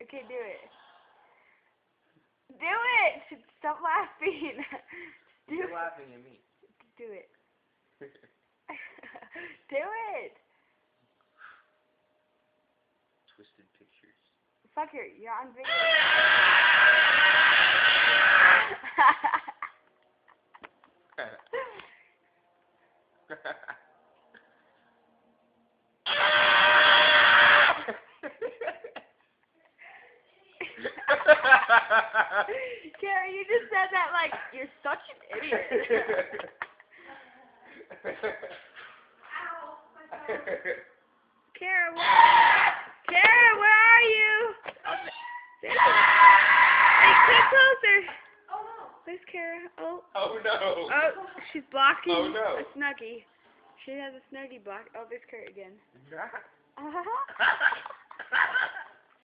Okay, do it. Do it! Stop laughing. You're laughing at me. Do it. Do it! Twisted Pictures. Fucker, you're on video. Kara, you just said that like you're such an idiot. Kara, where are you? Oh, there you go. Hey, get closer. Oh no. Where's Kara? Oh. Oh no. Oh, she's blocking Oh, no. a Snuggie. She has a Snuggie block. Oh, there's Kara again. Nah. Uh-huh.